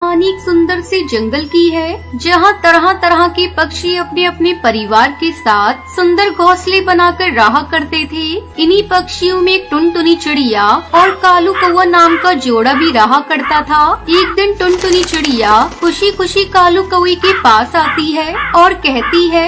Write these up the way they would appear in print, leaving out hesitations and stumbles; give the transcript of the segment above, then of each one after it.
कहानी एक सुंदर से जंगल की है जहाँ तरह तरह के पक्षी अपने अपने परिवार के साथ सुंदर घोंसले बनाकर रहा करते थे। इन्हीं पक्षियों में एक टुनटुनी चिड़िया और कालू कौवा नाम का जोड़ा भी रहा करता था। एक दिन टुनटुनी चिड़िया खुशी खुशी कालू कौवे के पास आती है और कहती है,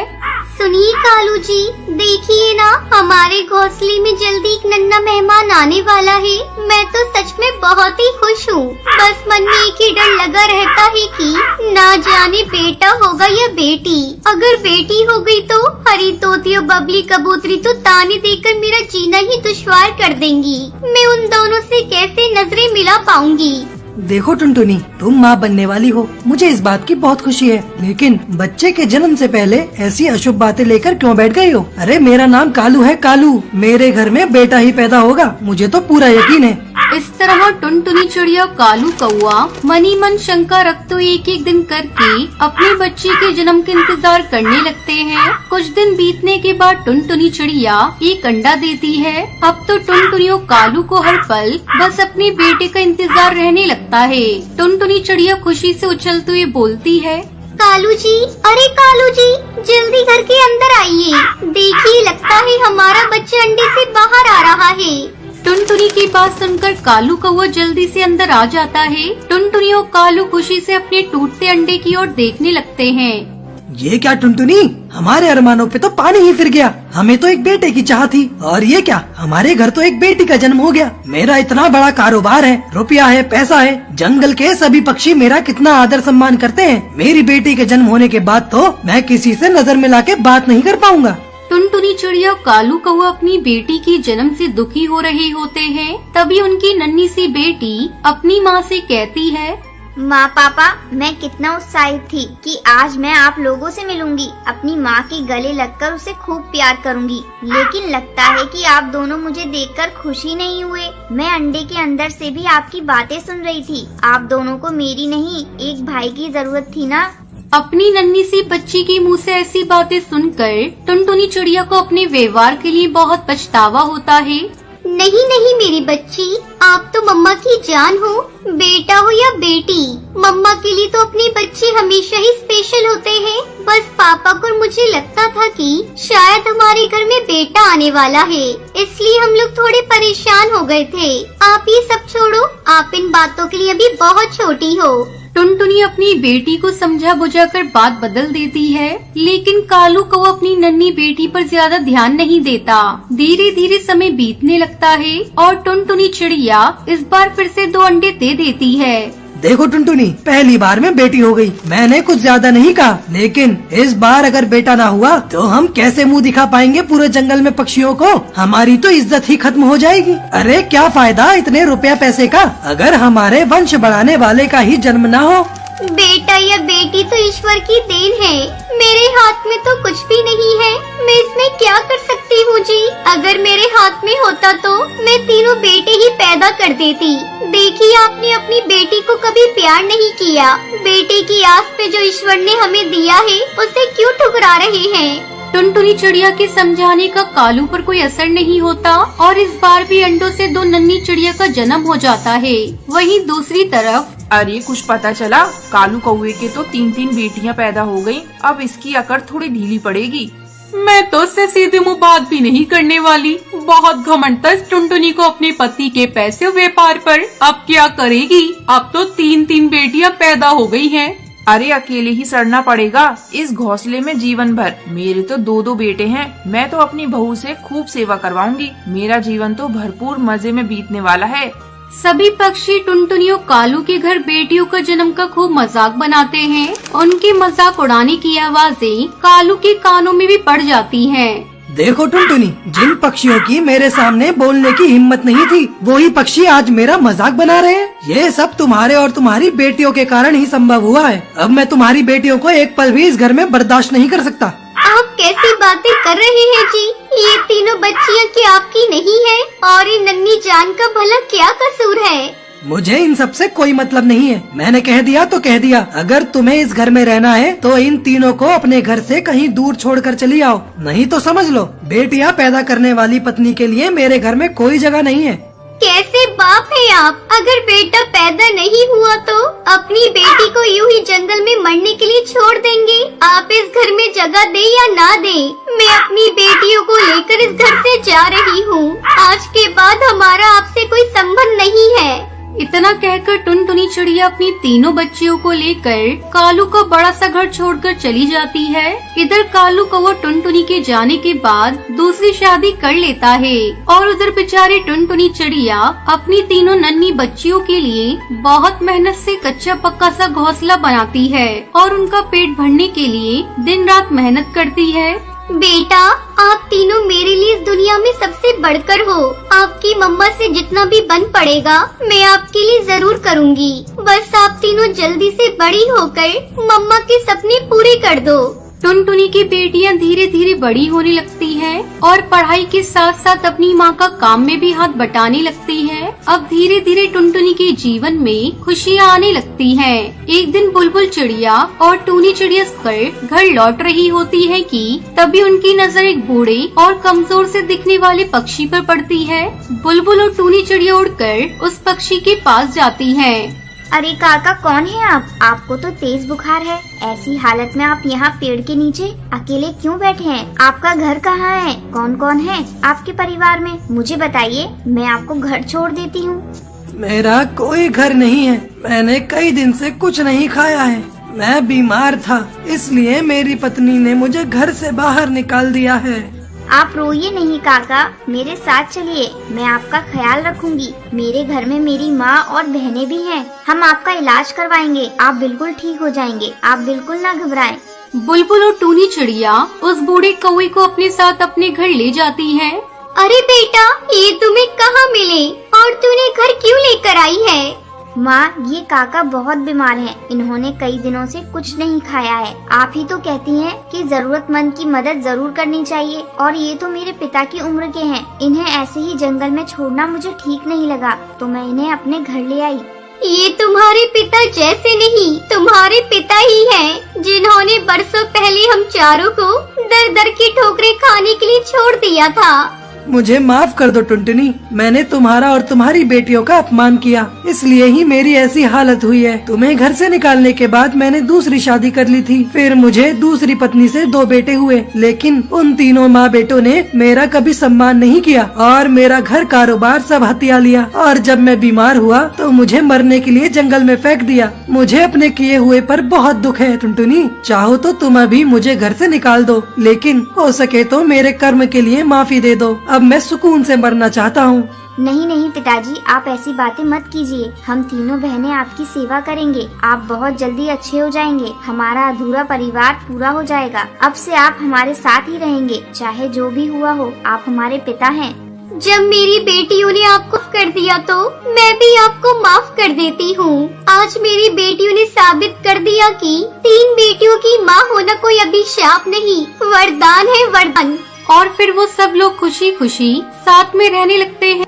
सुनिए कालू जी, देखिए ना, हमारे घोंसले में जल्दी एक नन्हा मेहमान आने वाला है। मैं तो सच में बहुत ही खुश हूँ। बस मन में एक ही डर लगा रहता है कि ना जाने बेटा होगा या बेटी। अगर बेटी हो गई तो हरी तोती और बबली कबूतरी तो ताने देकर मेरा जीना ही दुश्वार कर देंगी। मैं उन दोनों से कैसे नजरें मिला पाऊंगी। देखो टुनटुनी, तुम माँ बनने वाली हो, मुझे इस बात की बहुत खुशी है। लेकिन बच्चे के जन्म से पहले ऐसी अशुभ बातें लेकर क्यों बैठ गई हो? अरे मेरा नाम कालू है, कालू। मेरे घर में बेटा ही पैदा होगा, मुझे तो पूरा यकीन है। इस तरह टुनटुनी चिड़िया कालू कौवा मनी मन शंका रखते एक एक दिन करके अपने बच्चे के जन्म का इंतजार करने लगते हैं। कुछ दिन बीतने के बाद टुनटुनी चिड़िया एक अंडा देती है। अब तो टुनटुनियों कालू को हर पल बस अपने बेटे का इंतजार रहने लगता है। टुनटुनी चिड़िया खुशी से उछलते हुए बोलती है, कालू जी, अरे कालू जी, जल्दी घर के अंदर आइए। देखिए, लगता है हमारा बच्चा अंडे से बाहर आ रहा है। टुनटुनी की बात सुनकर कालू कौवा जल्दी से अंदर आ जाता है। टुनटुनी और कालू खुशी से अपने टूटते अंडे की ओर देखने लगते हैं। ये क्या टुनटुनी, हमारे अरमानों पे तो पानी ही फिर गया। हमें तो एक बेटे की चाह थी और ये क्या, हमारे घर तो एक बेटी का जन्म हो गया। मेरा इतना बड़ा कारोबार है, रुपया है, पैसा है, जंगल के सभी पक्षी मेरा कितना आदर सम्मान करते हैं। मेरी बेटी के जन्म होने के बाद तो मैं किसी से नजर मिला के बात नहीं कर पाऊंगा। टुनटुनी चिड़िया और कालू कौवा अपनी बेटी के जन्म से दुखी हो रहे होते हैं। तभी उनकी नन्ही सी बेटी अपनी माँ से कहती है, माँ पापा, मैं कितना उत्साहित थी कि आज मैं आप लोगों से मिलूंगी। अपनी माँ के गले लगकर उसे खूब प्यार करूंगी। लेकिन लगता है कि आप दोनों मुझे देखकर खुशी नहीं हुए। मैं अंडे के अंदर से भी आपकी बातें सुन रही थी। आप दोनों को मेरी नहीं, एक भाई की जरूरत थी ना। अपनी नन्ही सी बच्ची के मुंह से ऐसी बातें सुनकर टुनटुनी चिड़िया को अपने व्यवहार के लिए बहुत पछतावा होता है। नहीं नहीं मेरी बच्ची, आप तो मम्मा की जान हो। बेटा हो या बेटी, मम्मा के लिए तो अपने बच्चे हमेशा ही स्पेशल होते हैं। बस पापा को मुझे लगता था कि शायद हमारे घर में बेटा आने वाला है, इसलिए हम लोग थोड़े परेशान हो गए थे। आप ये सब छोड़ो, आप इन बातों के लिए अभी बहुत छोटी हो। टुनटुनी अपनी बेटी को समझा बुझाकर बात बदल देती है। लेकिन कालू को अपनी नन्ही बेटी पर ज्यादा ध्यान नहीं देता। धीरे धीरे समय बीतने लगता है और टुनटुनी चिड़िया इस बार फिर से 2 अंडे दे देती है। देखो टुनटुनी, पहली बार में बेटी हो गई। मैंने कुछ ज्यादा नहीं कहा, लेकिन इस बार अगर बेटा ना हुआ तो हम कैसे मुंह दिखा पाएंगे पूरे जंगल में पक्षियों को? हमारी तो इज्जत ही खत्म हो जाएगी। अरे क्या फायदा इतने रुपया पैसे का, अगर हमारे वंश बढ़ाने वाले का ही जन्म ना हो। बेटा या बेटी तो ईश्वर की देन है, मेरे हाथ में तो कुछ भी नहीं है। मैं इसमें क्या कर सकती हूँ जी? अगर मेरे हाथ में होता तो मैं तीनों बेटे ही पैदा कर देती। देखिए, आपने अपनी बेटी को कभी प्यार नहीं किया। बेटे की आस पे जो ईश्वर ने हमें दिया है उसे क्यों ठुकरा रहे हैं? टुनटुनी चिड़िया के समझाने का कालू पर कोई असर नहीं होता और इस बार भी अंडों से 2 नन्ही चिड़िया का जन्म हो जाता है। वहीं दूसरी तरफ, अरे कुछ पता चला, कालू कौवे के तो 3-3 बेटियां पैदा हो गयी। अब इसकी अकड़ थोड़ी ढीली पड़ेगी। मैं तो उससे सीधे मुँह बात भी नहीं करने वाली। बहुत घमंड था टुनटुनी को अपने पति के पैसे व्यापार पर। अब क्या करेगी? अब तो 3-3 बेटियां पैदा हो गई हैं। अरे अकेले ही सड़ना पड़ेगा इस घोंसले में जीवन भर। मेरे तो 2-2 बेटे हैं। मैं तो अपनी बहू से खूब सेवा करवाऊंगी। मेरा जीवन तो भरपूर मजे में बीतने वाला है। सभी पक्षी टुनटुनियों कालू के घर बेटियों का जन्म का खूब मजाक बनाते हैं। उनके मजाक उड़ाने की आवाजें कालू के कानों में भी पड़ जाती हैं। देखो टुनटुनी, जिन पक्षियों की मेरे सामने बोलने की हिम्मत नहीं थी, वही पक्षी आज मेरा मजाक बना रहे हैं। ये सब तुम्हारे और तुम्हारी बेटियों के कारण ही संभव हुआ है। अब मैं तुम्हारी बेटियों को एक पल भी इस घर में बर्दाश्त नहीं कर सकता। आप कैसी बातें कर रहे हैं जी? ये तीनों बच्चियाँ क्या आपकी नहीं है? और ये नन्ही जान का भला क्या कसूर है? मुझे इन सब से कोई मतलब नहीं है। मैंने कह दिया तो कह दिया। अगर तुम्हें इस घर में रहना है तो इन तीनों को अपने घर से कहीं दूर छोड़कर चली आओ, नहीं तो समझ लो बेटियां पैदा करने वाली पत्नी के लिए मेरे घर में कोई जगह नहीं है। कैसे बाप है आप? अगर बेटा पैदा नहीं हुआ तो अपनी बेटी को यूं ही जंगल में मरने के लिए छोड़ देंगे? आप इस घर में जगह दे या ना दे, मैं अपनी बेटियों को लेकर इस घर से जा रही हूँ। आज के बाद हमारा आपसे कोई संबंध नहीं है। इतना कहकर टुनटुनी चिड़िया अपनी तीनों बच्चियों को लेकर कालू का बड़ा सा घर छोड़कर चली जाती है। इधर कालू कौवा टुनटुनी के जाने के बाद दूसरी शादी कर लेता है और उधर बेचारी टुनटुनी चिड़िया अपनी तीनों नन्ही बच्चियों के लिए बहुत मेहनत से कच्चा पक्का सा घोंसला बनाती है और उनका पेट भरने के लिए दिन रात मेहनत करती है। बेटा, आप तीनों मेरे लिए इस दुनिया में सबसे बढ़कर हो। आपकी मम्मा से जितना भी बन पड़ेगा मैं आपके लिए जरूर करूँगी। बस आप तीनों जल्दी से बड़ी होकर मम्मा के सपने पूरे कर दो। टुनटुनी की बेटियां धीरे धीरे बड़ी होने लगती हैं और पढ़ाई के साथ साथ अपनी माँ का काम में भी हाथ बटाने लगती हैं। अब धीरे धीरे टुनटुनी के जीवन में खुशियाँ आने लगती हैं। एक दिन बुलबुल चिड़िया और टूनी चिड़िया घर लौट रही होती है कि तभी उनकी नजर एक बूढ़े और कमजोर से दिखने वाले पक्षी पर पड़ती है। बुलबुल और टूनी चिड़िया उड़कर उस पक्षी के पास जाती हैं। अरे काका, कौन है आप? आपको तो तेज बुखार है। ऐसी हालत में आप यहाँ पेड़ के नीचे अकेले क्यों बैठे हैं? आपका घर कहाँ है? कौन कौन है आपके परिवार में? मुझे बताइए, मैं आपको घर छोड़ देती हूँ। मेरा कोई घर नहीं है। मैंने कई दिन से कुछ नहीं खाया है। मैं बीमार था, इसलिए मेरी पत्नी ने मुझे घर से बाहर निकाल दिया है। आप रोइए नहीं काका, मेरे साथ चलिए, मैं आपका ख्याल रखूंगी। मेरे घर में मेरी माँ और बहनें भी हैं। हम आपका इलाज करवाएंगे, आप बिल्कुल ठीक हो जाएंगे। आप बिल्कुल ना घबराएं। बुलबुल और टूनी चिड़िया उस बूढ़े कौवे को अपने साथ अपने घर ले जाती हैं। अरे बेटा, ये तुम्हें कहाँ मिले और तूने घर क्यों लेकर आई है? माँ, ये काका बहुत बीमार हैं। इन्होंने कई दिनों से कुछ नहीं खाया है। आप ही तो कहती हैं कि जरूरतमंद की मदद जरूर करनी चाहिए, और ये तो मेरे पिता की उम्र के हैं। इन्हें ऐसे ही जंगल में छोड़ना मुझे ठीक नहीं लगा, तो मैं इन्हें अपने घर ले आई। ये तुम्हारे पिता जैसे नहीं, तुम्हारे पिता ही हैं, जिन्होंने बरसों पहले हम चारों को दर दर की ठोकरें खाने के लिए छोड़ दिया था। मुझे माफ कर दो टुनटुनी, मैंने तुम्हारा और तुम्हारी बेटियों का अपमान किया, इसलिए ही मेरी ऐसी हालत हुई है। तुम्हें घर से निकालने के बाद मैंने दूसरी शादी कर ली थी। फिर मुझे दूसरी पत्नी से 2 बेटे हुए, लेकिन उन तीनों माँ बेटों ने मेरा कभी सम्मान नहीं किया और मेरा घर कारोबार सब हथिया लिया। और जब मैं बीमार हुआ तो मुझे मरने के लिए जंगल में फेंक दिया। मुझे अपने किए हुए पर बहुत दुख है टुनटुनी। चाहो तो तुम अभी मुझे घर से निकाल दो, लेकिन हो सके तो मेरे कर्म के लिए माफी दे दो। अब मैं सुकून से मरना चाहता हूँ। नहीं नहीं पिताजी, आप ऐसी बातें मत कीजिए। हम तीनों बहनें आपकी सेवा करेंगे। आप बहुत जल्दी अच्छे हो जाएंगे। हमारा अधूरा परिवार पूरा हो जाएगा। अब से आप हमारे साथ ही रहेंगे, चाहे जो भी हुआ हो। आप हमारे पिता हैं। जब मेरी बेटियों ने आपको माफ कर दिया तो मैं भी आपको माफ कर देती हूँ। आज मेरी बेटियों ने साबित कर दिया कि 3 बेटियों की माँ होना कोई अभिशाप नहीं, वरदान है, वरदान। और फिर वो सब लोग खुशी खुशी साथ में रहने लगते हैं।